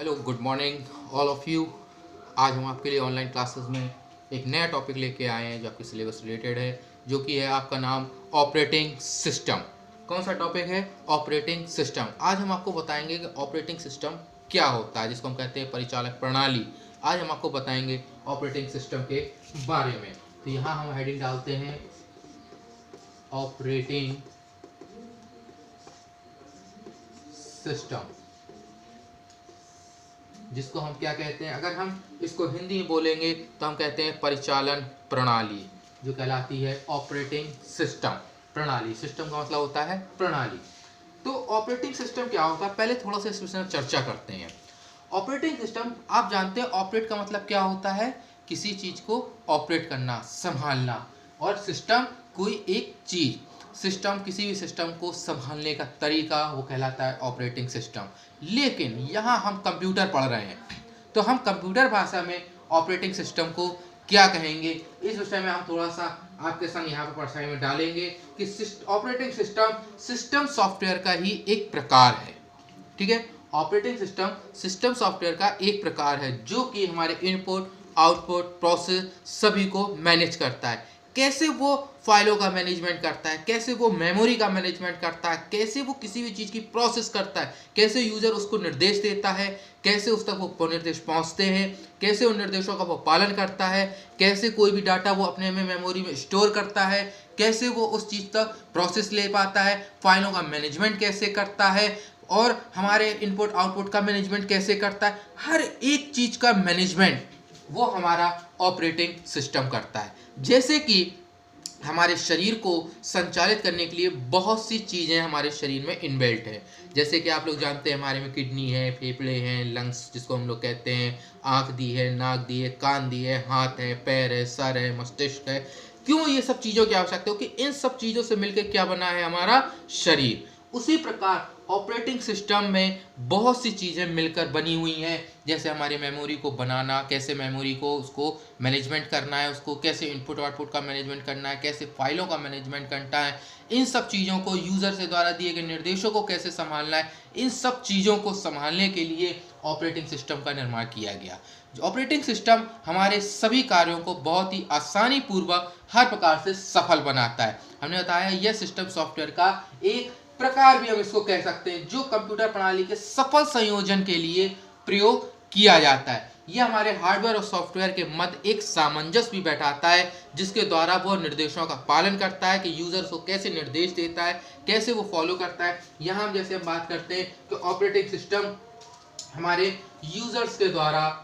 Hello good morning all of you. आज हम आपके लिए ऑनलाइन क्लासेस में एक नया टॉपिक लेके आए हैं जो आपके सिलेबस रिलेटेड है, जो कि है आपका नाम ऑपरेटिंग सिस्टम। कौन सा टॉपिक है? Operating system. आज हम आपको बताएंगे कि ऑपरेटिंग सिस्टम क्या होता है, जिसको हम कहते हैं परिचालक प्रणाली। आज हम आपको बताएंगे ऑपरेटिंग सिस्टम के बारे में। तो यहाँ हम हेडिंग डालते हैं ऑपरेटिंग सिस्टम, जिसको हम क्या कहते हैं, अगर हम इसको हिंदी में बोलेंगे तो हम कहते हैं परिचालन प्रणाली, जो कहलाती है ऑपरेटिंग सिस्टम। प्रणाली, सिस्टम का मतलब होता है प्रणाली। तो ऑपरेटिंग सिस्टम क्या होता है, पहले थोड़ा सा इस विषय में चर्चा करते हैं। ऑपरेटिंग सिस्टम, आप जानते हैं ऑपरेट का मतलब क्या होता है? किसी चीज को ऑपरेट करना, संभालना। और सिस्टम कोई एक चीज, सिस्टम किसी भी सिस्टम को संभालने का तरीका, वो कहलाता है ऑपरेटिंग सिस्टम। लेकिन यहाँ हम कंप्यूटर पढ़ रहे हैं, तो हम कंप्यूटर भाषा में ऑपरेटिंग सिस्टम को क्या कहेंगे, इस विषय में हम थोड़ा सा आपके संग यहाँ पर पढ़ाई में डालेंगे कि ऑपरेटिंग सिस्टम सिस्टम सॉफ्टवेयर का ही एक प्रकार है। ठीक है, ऑपरेटिंग सिस्टम सिस्टम सॉफ्टवेयर का एक प्रकार है, जो कि हमारे इनपुट आउटपुट प्रोसेस सभी को मैनेज करता है। कैसे वो फाइलों का मैनेजमेंट करता है, कैसे वो मेमोरी का मैनेजमेंट करता है, कैसे वो किसी भी चीज़ की प्रोसेस करता है, कैसे यूज़र उसको निर्देश देता है, कैसे उस तक वो निर्देश पहुंचते हैं, कैसे उन निर्देशों का वो पालन करता है, कैसे कोई भी डाटा वो अपने में मेमोरी में स्टोर करता है, कैसे वो उस चीज़ तक प्रोसेस ले पाता है, फाइलों का मैनेजमेंट कैसे करता है, और हमारे इनपुट आउटपुट का मैनेजमेंट कैसे करता है। हर एक चीज़ का मैनेजमेंट वो हमारा ऑपरेटिंग सिस्टम करता है। जैसे कि हमारे शरीर को संचालित करने के लिए बहुत सी चीज़ें हमारे शरीर में इनबिल्ट है। जैसे कि आप लोग जानते हैं हमारे में किडनी है, फेफड़े हैं, लंग्स जिसको हम लोग कहते हैं, आँख दी है, नाक दी है, कान दी है, हाथ है, पैर है, सर है, मस्तिष्क है। क्यों ये सब चीज़ों की आवश्यकता है? क्योंकि इन सब चीज़ों से मिलकर क्या बना है हमारा शरीर। उसी प्रकार ऑपरेटिंग सिस्टम में बहुत सी चीज़ें मिलकर बनी हुई हैं। जैसे हमारे मेमोरी को बनाना, कैसे मेमोरी को उसको मैनेजमेंट करना है, उसको कैसे इनपुट आउटपुट का मैनेजमेंट करना है, कैसे फाइलों का मैनेजमेंट करना है, इन सब चीज़ों को यूज़र से द्वारा दिए गए निर्देशों को कैसे संभालना है, इन सब चीज़ों को संभालने के लिए ऑपरेटिंग सिस्टम का निर्माण किया गया। ऑपरेटिंग सिस्टम हमारे सभी कार्यों को बहुत ही आसानी पूर्वक हर प्रकार से सफल बनाता है। हमने बताया यह सिस्टम सॉफ्टवेयर का एक प्रकार भी हम इसको कह सकते हैं, जो कंप्यूटर प्रणाली के सफल संयोजन के लिए प्रयोग किया जाता है। यह हमारे हार्डवेयर और सॉफ्टवेयर के मध्य एक सामंजस्य भी बैठाता है, जिसके द्वारा वह निर्देशों का पालन करता है कि यूजर को कैसे निर्देश देता है, कैसे वो फॉलो करता है। यहाँ हम जैसे हम बात करते हैं कि ऑपरेटिंग सिस्टम हमारे यूजर्स के द्वारा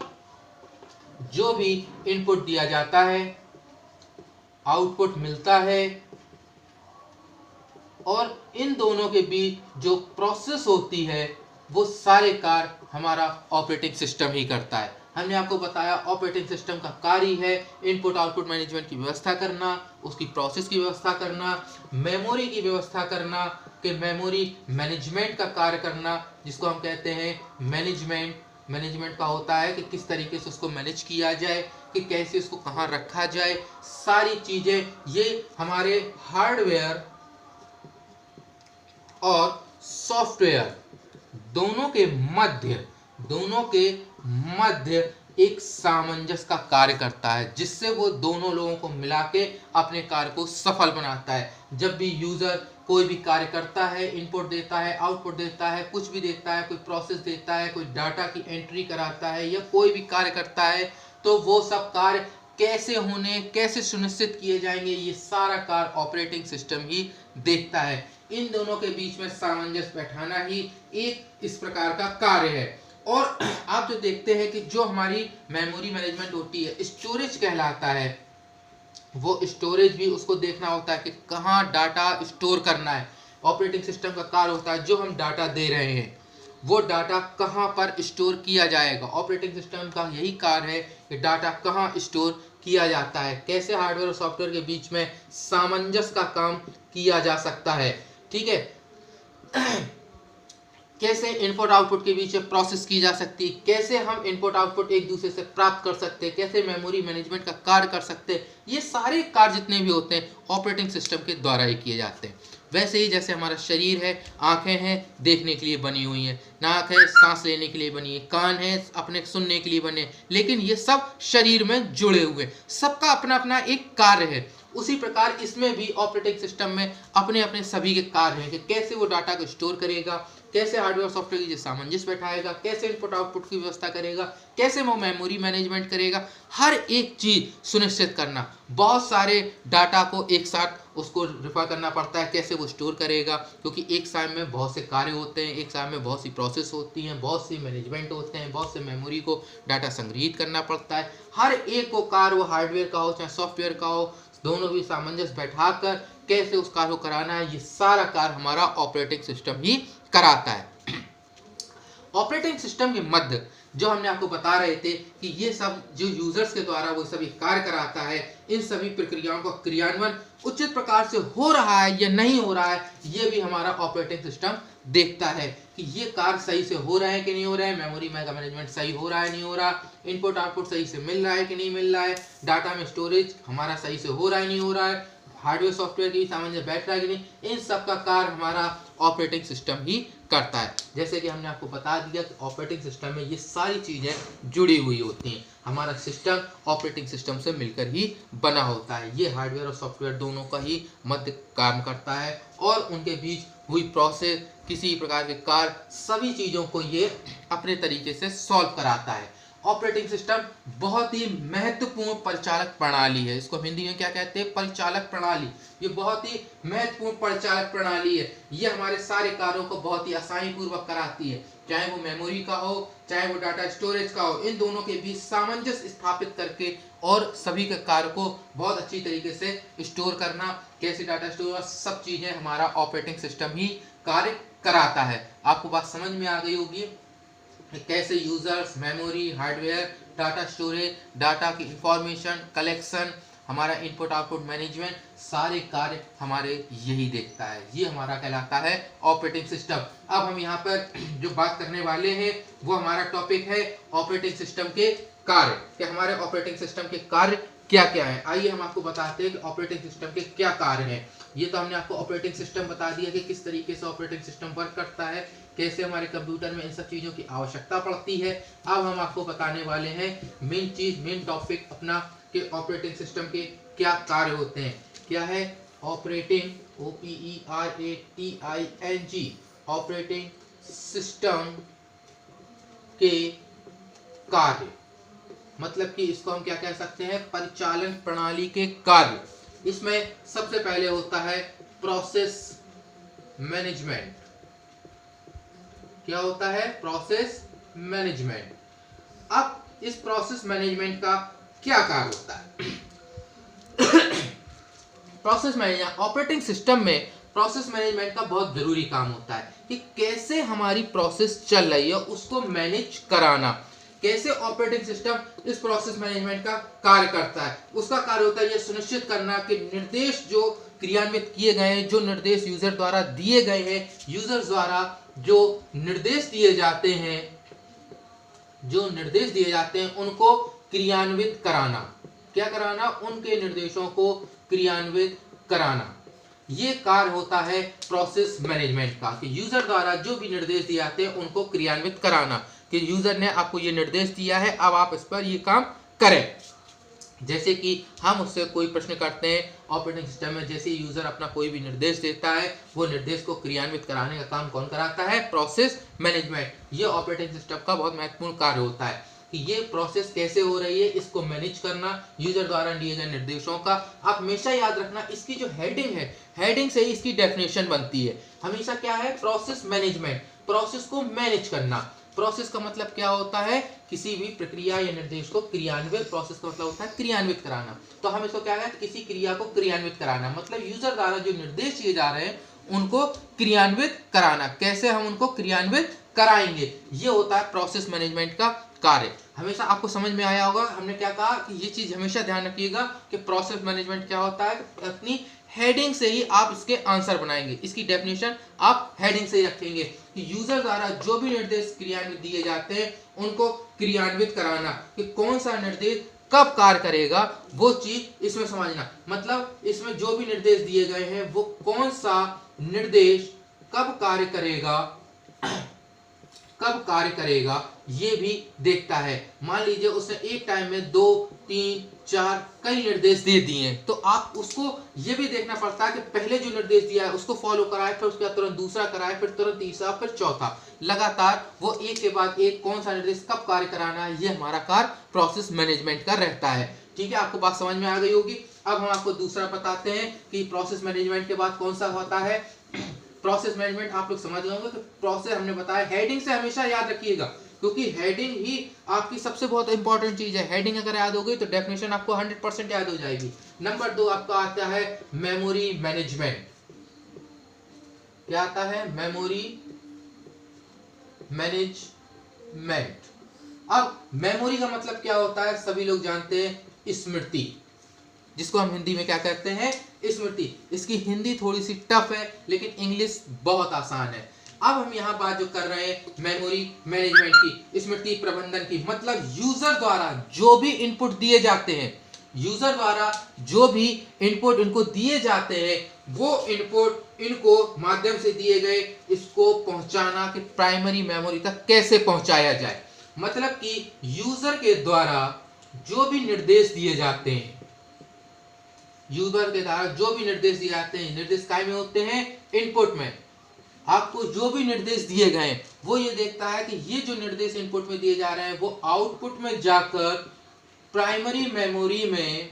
जो भी इनपुट दिया जाता है, आउटपुट मिलता है, और इन दोनों के बीच जो प्रोसेस होती है, वो सारे कार्य हमारा ऑपरेटिंग सिस्टम ही करता है। हमने आपको बताया ऑपरेटिंग सिस्टम का कार्य है इनपुट आउटपुट मैनेजमेंट की व्यवस्था करना, उसकी प्रोसेस की व्यवस्था करना, मेमोरी की व्यवस्था करना, कि मेमोरी मैनेजमेंट का कार्य करना, जिसको हम कहते हैं मैनेजमेंट। मैनेजमेंट का होता है कि किस तरीके से उसको मैनेज किया जाए, कि कैसे उसको कहाँ रखा जाए। सारी चीज़ें ये हमारे हार्डवेयर और सॉफ्टवेयर दोनों के मध्य एक सामंजस्य का कार्य करता है, जिससे वो दोनों लोगों को मिला के अपने कार्य को सफल बनाता है। जब भी यूजर कोई भी कार्य करता है, इनपुट देता है, आउटपुट देता है, कुछ भी देता है, कोई प्रोसेस देता है, कोई डाटा की एंट्री कराता है, या कोई भी कार्य करता है, तो वो सब कार्य कैसे होने, कैसे सुनिश्चित किए जाएंगे, ये सारा कार्य ऑपरेटिंग सिस्टम ही देखता है। इन दोनों के बीच में सामंजस्य बैठाना ही एक इस प्रकार का कार्य है। और आप जो देखते हैं कि जो हमारी मेमोरी मैनेजमेंट होती है, स्टोरेज कहलाता है, वो स्टोरेज भी उसको देखना होता है कि कहाँ डाटा स्टोर करना है। ऑपरेटिंग सिस्टम का कार्य होता है जो हम डाटा दे रहे हैं, वो डाटा कहाँ पर स्टोर किया जाएगा। ऑपरेटिंग सिस्टम का यही कार्य है कि डाटा कहाँ स्टोर किया जाता है, कैसे हार्डवेयर और सॉफ्टवेयर के बीच में सामंजस्य का काम किया जा सकता है। ठीक है, कैसे इनपुट आउटपुट के बीच प्रोसेस की जा सकती है, कैसे हम इनपुट आउटपुट एक दूसरे से प्राप्त कर सकते हैं, कैसे मेमोरी मैनेजमेंट का कार्य कर सकते हैं, ये सारे कार्य जितने भी होते हैं ऑपरेटिंग सिस्टम के द्वारा ही किए जाते हैं। वैसे ही जैसे हमारा शरीर है, आंखें हैं देखने के लिए बनी हुई हैं, नाक है सांस लेने के लिए बनी है, कान है अपने सुनने के लिए बने, लेकिन ये सब शरीर में जुड़े हुए, सबका अपना अपना एक कार्य है। उसी प्रकार इसमें भी ऑपरेटिंग सिस्टम में अपने अपने सभी के कार्य हैं कि कैसे वो डाटा को स्टोर करेगा, कैसे हार्डवेयर सॉफ्टवेयर की सामंजस्य बैठाएगा, कैसे इनपुट आउटपुट की व्यवस्था करेगा, कैसे वो मेमोरी मैनेजमेंट करेगा, हर एक चीज सुनिश्चित करना। बहुत सारे डाटा को एक साथ उसको रिफर करना पड़ता है, कैसे वो स्टोर करेगा, क्योंकि एक समय में बहुत से कार्य होते हैं, एक समय में बहुत सी प्रोसेस होती हैं, बहुत सी मैनेजमेंट होते हैं, बहुत से मेमोरी को डाटा संग्रहित करना पड़ता है। हर एक को कार्य वो हार्डवेयर का हो चाहे सॉफ्टवेयर का हो, दोनों भी सामंजस्य बैठाकर कैसे उस कार्य को कराना है, ये सारा कार्य हमारा ऑपरेटिंग सिस्टम ही कराता है। ऑपरेटिंग सिस्टम के मध्य जो हमने आपको बता रहे थे कि ये सब जो यूजर्स के द्वारा वो सभी कार्य कराता है, इन सभी प्रक्रियाओं का क्रियान्वयन उचित प्रकार से हो रहा है या नहीं हो रहा है, ये भी हमारा ऑपरेटिंग सिस्टम देखता है कि ये कार्य सही से हो रहा है कि नहीं हो रहा है, मेमोरी मैनेजमेंट सही हो रहा है नहीं हो रहा, इनपुट आउटपुट सही से मिल रहा है कि नहीं मिल रहा है, डाटा में स्टोरेज हमारा सही से हो रहा है नहीं हो रहा है, हार्डवेयर सॉफ्टवेयर की सामंजस्य बैठ रहा है कि नहीं, इन सब का कार्य हमारा ऑपरेटिंग सिस्टम ही करता है। जैसे कि हमने आपको बता दिया कि ऑपरेटिंग सिस्टम में ये सारी चीजें जुड़ी हुई होती हैं, हमारा सिस्टम ऑपरेटिंग सिस्टम से मिलकर ही बना होता है, ये हार्डवेयर और सॉफ्टवेयर दोनों का ही मध्य काम करता है और उनके बीच हुई प्रोसेस, किसी प्रकार के कार्य, सभी चीजों को ये अपने तरीके से सॉल्व कराता है। ऑपरेटिंग सिस्टम बहुत ही महत्वपूर्ण परिचालक प्रणाली है, इसको हिंदी में क्या कहते हैं, परिचालक प्रणाली। ये बहुत ही महत्वपूर्ण परिचालक प्रणाली है, ये हमारे सारे कार्यों को बहुत ही आसानी पूर्वक कराती है, चाहे वो मेमोरी का हो चाहे वो डाटा स्टोरेज का हो, इन दोनों के बीच सामंजस्य स्थापित करके और सभी के कार्य को बहुत अच्छी तरीके से स्टोर करना, कैसे डाटा स्टोर, सब चीजें हमारा ऑपरेटिंग सिस्टम ही कार्य कराता है। आपको बात समझ में आ गई होगी कैसे users, memory, hardware, data storage, data की इंफॉर्मेशन कलेक्शन, हमारा इनपुट आउटपुट मैनेजमेंट, सारे कार्य हमारे यही देखता है, ये हमारा कहलाता है ऑपरेटिंग सिस्टम। अब हम यहाँ पर जो बात करने वाले हैं वो हमारा टॉपिक है ऑपरेटिंग सिस्टम के कार्य, कि हमारे ऑपरेटिंग सिस्टम के कार्य क्या क्या है। आइए हम आपको बताते हैं कि ऑपरेटिंग सिस्टम के क्या कार्य हैं। ये तो हमने आपको ऑपरेटिंग सिस्टम बता दिया कि किस तरीके से ऑपरेटिंग सिस्टम वर्क करता है, कैसे हमारे कंप्यूटर में इन सब चीज़ों की आवश्यकता पड़ती है। अब हम आपको बताने वाले हैं मेन चीज, मेन टॉपिक अपना कि ऑपरेटिंग सिस्टम के क्या कार्य होते हैं। क्या है ऑपरेटिंग, OPERATING, ऑपरेटिंग सिस्टम के कार्य, मतलब कि इसको हम क्या कह सकते हैं, परिचालन प्रणाली के कार्य। इसमें सबसे पहले होता है प्रोसेस मैनेजमेंट। क्या होता है, प्रोसेस मैनेजमेंट। अब इस प्रोसेस मैनेजमेंट का क्या कार्य होता है? प्रोसेस मैनेजमेंट, ऑपरेटिंग सिस्टम में प्रोसेस मैनेजमेंट का बहुत जरूरी काम होता है कि कैसे हमारी प्रोसेस चल रही है उसको मैनेज कराना, कैसे ऑपरेटिंग सिस्टम इस प्रोसेस मैनेजमेंट का कार्य करता है। उसका कार्य होता है यह सुनिश्चित करना कि निर्देश जो क्रियान्वित किए गए हैं, जो निर्देश यूजर द्वारा दिए गए हैं, यूजर द्वारा जो निर्देश दिए जाते हैं, उनको क्रियान्वित कराना। क्या कराना? उनके निर्देशों को क्रियान्वित कराना। ये कार्य होता है प्रोसेस मैनेजमेंट का, कि यूजर द्वारा जो भी निर्देश दिए जाते हैं उनको क्रियान्वित कराना, कि यूजर ने आपको ये निर्देश दिया है, अब आप इस पर ये काम करें। जैसे कि हम उससे कोई प्रश्न करते हैं ऑपरेटिंग सिस्टम में, जैसे यूजर अपना कोई भी निर्देश देता है, वो निर्देश को क्रियान्वित कराने का काम कौन कराता है? Process management. ये ऑपरेटिंग सिस्टम का बहुत महत्वपूर्ण कार्य होता है कि ये प्रोसेस कैसे हो रही है, इसको मैनेज करना यूजर द्वारा दिए गए निर्देशों का। आप हमेशा याद रखना, इसकी जो हेडिंग है, हेडिंग से ही इसकी डेफिनेशन बनती है। हमेशा क्या है? प्रोसेस मैनेजमेंट, प्रोसेस को मैनेज करना। प्रोसेस का मतलब क्या होता है? किसी भी प्रक्रिया या निर्देश को क्रियान्वित, प्रोसेस का मतलब होता है क्रियान्वित कराना। तो हम इसको क्या है, किसी क्रिया को क्रियान्वित कराना, मतलब यूजर द्वारा जो निर्देश दिए जा रहे हैं उनको क्रियान्वित कराना। कैसे हम उनको क्रियान्वित कराएंगे, ये होता है प्रोसेस मैनेजमेंट का कार्य। हमेशा आपको समझ में आया होगा हमने क्या कहा, कि ये चीज हमेशा ध्यान रखिएगा कि प्रोसेस मैनेजमेंट क्या होता है। अपनी हेडिंग से ही आप इसके आंसर बनाएंगे, इसकी डेफिनेशन आप हेडिंग से ही रखेंगे कि यूजर द्वारा जो भी निर्देश क्रियान्वित दिए जाते हैं उनको क्रियान्वित कराना, कि कौन सा निर्देश कब कार्य करेगा वो चीज इसमें समझना। मतलब इसमें जो भी निर्देश दिए गए हैं वो कौन सा निर्देश कब कार्य करेगा, कब कार्य करेगा ये भी देखता है। मान लीजिए उसने एक टाइम में 2, 3, 4 कई निर्देश दे दिए, तो आप उसको ये भी देखना पड़ता है कि पहले जो निर्देश दिया है उसको फॉलो कराए, फिर उसके बाद तुरंत दूसरा कराए, फिर तुरंत तीसरा, फिर चौथा, लगातार वो एक के बाद एक कौन सा निर्देश कब कार्य कराना है, ये हमारा कार्य प्रोसेस मैनेजमेंट का रहता है। ठीक है, आपको बात समझ में आ गई होगी। अब हम आपको दूसरा बताते हैं कि प्रोसेस मैनेजमेंट के बाद कौन सा होता है। प्रोसेस मैनेजमेंट आप लोग समझ गए होंगे कि प्रोसेस हमने बताया, हेडिंग से हमेशा याद रखिएगा, क्योंकि हेडिंग ही आपकी सबसे बहुत इंपॉर्टेंट चीज है। हेडिंग अगर याद हो गई तो डेफिनेशन आपको 100% याद हो जाएगी। नंबर 2 आपका आता है मेमोरी मैनेजमेंट। क्या आता है? Memory management. अब मेमोरी का मतलब क्या होता है, सभी लोग जानते हैं, स्मृति, जिसको हम हिंदी में क्या कहते हैं? स्मृति। इसकी हिंदी थोड़ी सी टफ है लेकिन इंग्लिश बहुत आसान है। अब हम यहाँ बात जो कर रहे हैं मेमोरी मैनेजमेंट की, स्मृति प्रबंधन की, मतलब यूजर द्वारा जो भी इनपुट दिए जाते हैं, यूजर द्वारा जो भी इनपुट इनको दिए जाते हैं, वो इनपुट इनको माध्यम से दिए गए इसको पहुंचाना कि प्राइमरी मेमोरी तक कैसे पहुंचाया जाए। मतलब कि यूजर के द्वारा जो भी निर्देश दिए जाते हैं, यूजर के द्वारा जो भी निर्देश दिए जाते हैं, निर्देश काय में होते हैं? इनपुट में। आपको जो भी निर्देश दिए गए वो ये देखता है कि ये जो निर्देश इनपुट में दिए जा रहे हैं वो आउटपुट में जाकर प्राइमरी मेमोरी में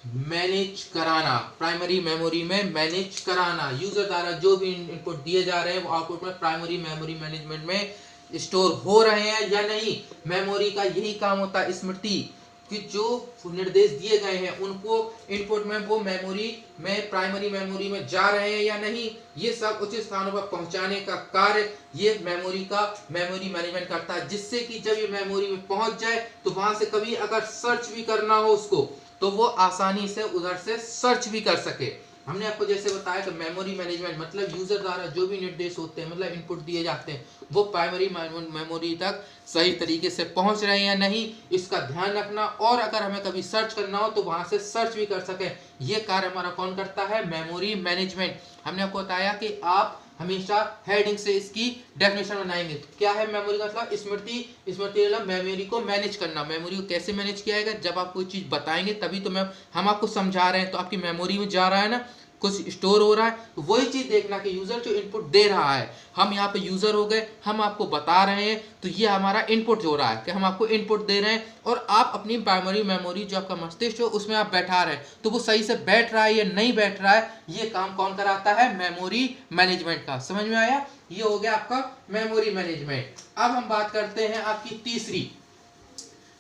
मैनेज कराना, प्राइमरी मेमोरी में मैनेज कराना। यूजर द्वारा जो भी इनपुट दिए जा रहे हैं वो आउटपुट में प्राइमरी मेमोरी मैनेजमेंट में स्टोर हो रहे हैं या नहीं। मेमोरी का यही काम होता है, स्मृति, कि जो निर्देश दिए गए हैं उनको इनपुट में वो मेमोरी में, प्राइमरी मेमोरी में जा रहे हैं या नहीं, ये सब उचित स्थानों पर पहुंचाने का कार्य ये मेमोरी मैनेजमेंट करता है, जिससे कि जब ये मेमोरी में पहुंच जाए तो वहां से कभी अगर सर्च भी करना हो उसको तो वो आसानी से उधर से सर्च भी कर सके। हमने आपको जैसे बताया कि मेमोरी मैनेजमेंट मतलब यूजर द्वारा जो भी निर्देश होते हैं, मतलब इनपुट दिए जाते हैं, वो प्राइमरी मेमोरी तक सही तरीके से पहुंच रहे हैं या नहीं, इसका ध्यान रखना। और अगर हमें कभी सर्च करना हो तो वहां से सर्च भी कर सके, ये कार्य हमारा कौन करता है? Memory management. हमने आपको बताया कि आप हमेशा हेडिंग से इसकी डेफिनेशन बनाएंगे। क्या है मेमोरी का मतलब? स्मृति मतलब मेमोरी को मैनेज करना। मेमोरी को कैसे मैनेज किया जाएगा? जब आप कोई चीज बताएंगे तभी तो हम आपको समझा रहे हैं, तो आपकी मेमोरी में जा रहा है ना, कुछ स्टोर हो रहा है, तो वही चीज देखना कि यूजर जो इनपुट दे रहा है, हम यहाँ पे यूजर हो गए, हम आपको बता रहे हैं, तो ये हमारा इनपुट हो रहा है कि हम आपको इनपुट दे रहे हैं और आप अपनी प्राइमरी मेमोरी जो आपका मस्तिष्क हो उसमें आप बैठा रहे हैं, तो वो सही से बैठ रहा है या नहीं बैठ रहा है, ये काम कौन कराता है? मेमोरी मैनेजमेंट का। समझ में आया? ये हो गया आपका मेमोरी मैनेजमेंट। अब हम बात करते हैं आपकी तीसरी।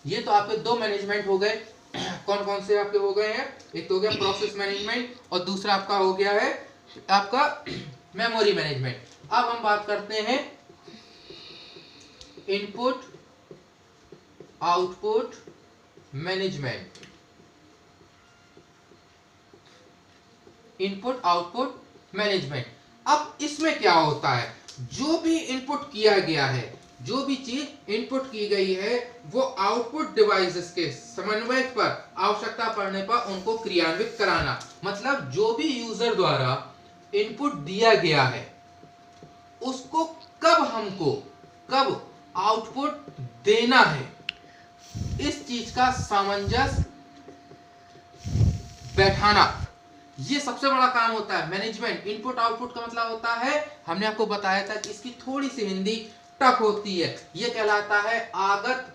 ये तो आपके 2 मैनेजमेंट हो गए, कौन कौन से आपके हो गए हैं? एक तो हो गया प्रोसेस मैनेजमेंट और दूसरा आपका हो गया है आपका मेमोरी मैनेजमेंट। अब हम बात करते हैं input output management. Input output management. अब इसमें क्या होता है? जो भी इनपुट किया गया है, जो भी चीज इनपुट की गई है, वो आउटपुट डिवाइसेस के समन्वय पर आवश्यकता पड़ने पर उनको क्रियान्वित कराना। मतलब जो भी यूजर द्वारा इनपुट दिया गया है उसको कब आउटपुट देना है, इस चीज का सामंजस्य बैठाना, ये सबसे बड़ा काम होता है मैनेजमेंट। इनपुट आउटपुट का मतलब होता है, हमने आपको बताया था कि इसकी थोड़ी सी हिंदी टफ होती है, ये कहलाता है आगत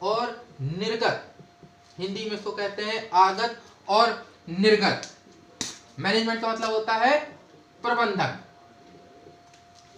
और निर्गत। हिंदी में इसको कहते हैं आगत और निर्गत। मैनेजमेंट का मतलब होता है प्रबंधन,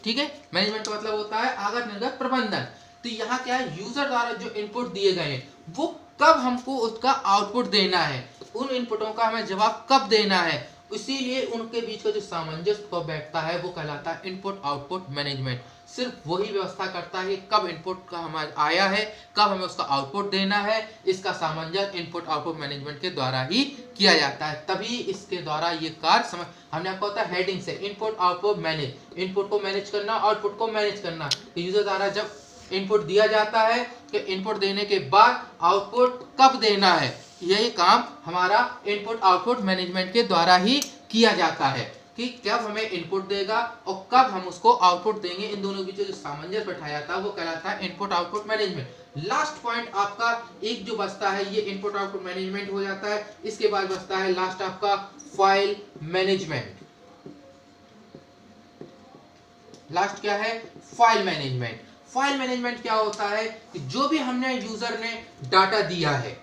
ठीक है? मैनेजमेंट का मतलब होता है आगत निर्गत प्रबंधन। तो यहाँ क्या है? यूजर द्वारा जो इनपुट दिए गए हैं वो कब हमको उसका आउटपुट देना है, उन इनपुटों का हमें जवाब कब देना है, इसीलिए उनके बीच का जो सामंजस्य बैठता है वो कहलाता है इनपुट आउटपुट मैनेजमेंट। सिर्फ वही व्यवस्था करता है कब इनपुट का हमारा आया है, कब हमें उसका आउटपुट देना है, इसका सामंजस्य इनपुट आउटपुट मैनेजमेंट के द्वारा ही किया जाता है। तभी इसके द्वारा ये कार्य समझ, हमने आपको होता है हेडिंग से इनपुट आउटपुट मैनेज, इनपुट को मैनेज करना, आउटपुट को मैनेज करना। यूजर द्वारा जब इनपुट दिया जाता है कि इनपुट देने के बाद आउटपुट कब देना है, यही काम हमारा इनपुट आउटपुट मैनेजमेंट के द्वारा ही किया जाता है कि कब हमें इनपुट देगा और कब हम उसको आउटपुट देंगे। इन दोनों के बीच जो सामंजस्य बैठाया जाता है वो कहलाता है input output management. Last point आपका एक जो बचता है ये इनपुट आउटपुट मैनेजमेंट हो जाता है। इसके बाद बचता है लास्ट आपका फाइल मैनेजमेंट। लास्ट क्या है? File management. फाइल मैनेजमेंट क्या होता है कि जो भी हमने यूजर ने डाटा दिया है,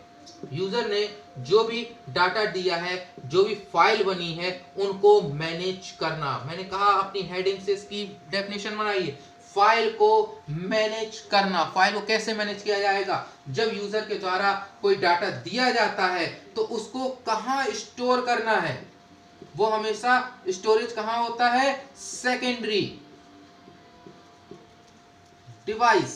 यूजर ने जो भी डाटा दिया है, जो भी फाइल बनी है, उनको मैनेज करना। मैंने कहा अपनी हेडिंग से इसकी डेफिनेशन बनाइए, फाइल को मैनेज करना। फाइल को कैसे मैनेज किया जाएगा? जब यूजर के द्वारा कोई डाटा दिया जाता है तो उसको कहाँ स्टोर करना है, वो हमेशा स्टोरेज कहाँ होता है? सेकेंडरी डिवाइस,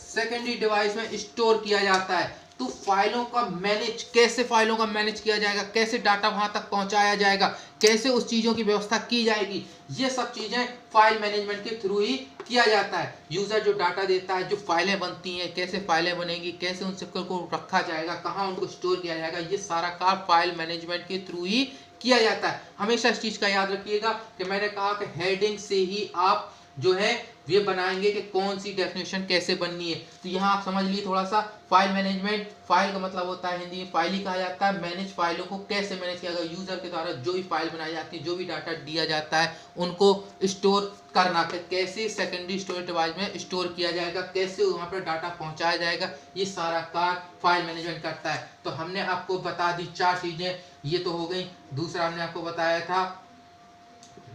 सेकेंडरी डिवाइस में स्टोर किया जाता है। तो फाइलों का मैनेज, कैसे फाइलों का मैनेज किया जाएगा, कैसे डाटा वहां तक पहुंचाया जाएगा, कैसे उस चीजों की व्यवस्था की जाएगी, ये सब चीजें फाइल मैनेजमेंट के थ्रू ही किया जाता है। यूजर जो डाटा देता है, जो फाइलें बनती हैं, कैसे फाइलें बनेंगी, कैसे उन सबको को रखा जाएगा, कहाँ उनको स्टोर किया जाएगा, ये सारा काम फाइल मैनेजमेंट के थ्रू ही किया जाता है। हमेशा इस चीज का याद रखिएगा कि मैंने कहा कि हेडिंग से ही आप जो है ये बनाएंगे कि कौन सी डेफिनेशन कैसे बननी है। तो यहाँ आप समझ लिए थोड़ा सा फाइल मैनेजमेंट। फाइल का मतलब होता है हिंदी में फाइल ही कहा जाता है। मैनेज, फाइलों को कैसे मैनेज किया जाएगा, यूजर के द्वारा जो भी फाइल बनाई जाती है, जो भी डाटा दिया जाता है, उनको स्टोर करना, कैसे सेकेंडरी स्टोरेज डिवाइस में स्टोर किया जाएगा, कैसे वहाँ पर डाटा पहुँचाया जाएगा, ये सारा कार्य फाइल मैनेजमेंट करता है। तो हमने आपको बता दी 4 चीजें, ये तो हो गई। दूसरा हमने आपको बताया था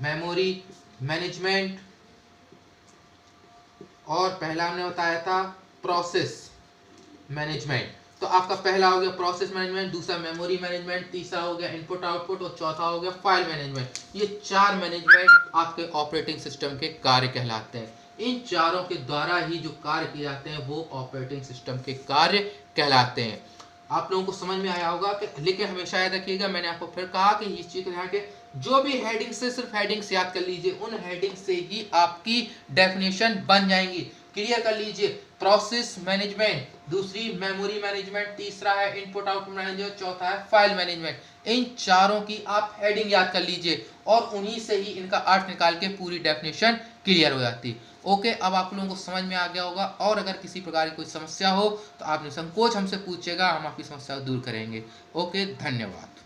मेमोरी मैनेजमेंट, और पहला हमने बताया था प्रोसेस मैनेजमेंट। तो आपका पहला हो गया प्रोसेस मैनेजमेंट, दूसरा मेमोरी मैनेजमेंट, तीसरा हो गया इनपुट आउटपुट और चौथा हो गया फाइल मैनेजमेंट। ये 4 मैनेजमेंट आपके ऑपरेटिंग सिस्टम के कार्य कहलाते हैं। इन चारों के द्वारा ही जो कार्य किए जाते हैं वो ऑपरेटिंग सिस्टम के कार्य कहलाते हैं। आप लोगों को समझ में आया होगा कि, लेकिन हमेशा याद रखिएगा, मैंने आपको फिर कहा कि इस चीज के जो भी हेडिंग से, सिर्फ हेडिंग्स याद कर लीजिए, उन हेडिंग से ही आपकी डेफिनेशन बन जाएंगी। क्लियर कर लीजिए, प्रोसेस मैनेजमेंट, दूसरी मेमोरी मैनेजमेंट, तीसरा है इनपुट आउटपुट मैनेजमेंट, चौथा है फाइल मैनेजमेंट। इन चारों की आप हेडिंग याद कर लीजिए और उन्हीं से ही इनका अर्थ निकाल के पूरी डेफिनेशन क्लियर हो जाती है। ओके, अब आप लोगों को समझ में आ गया होगा। और अगर किसी प्रकार की कोई समस्या हो तो आप निसंकोच हमसे पूछिएगा, हम आपकी समस्या को दूर करेंगे। ओके, धन्यवाद।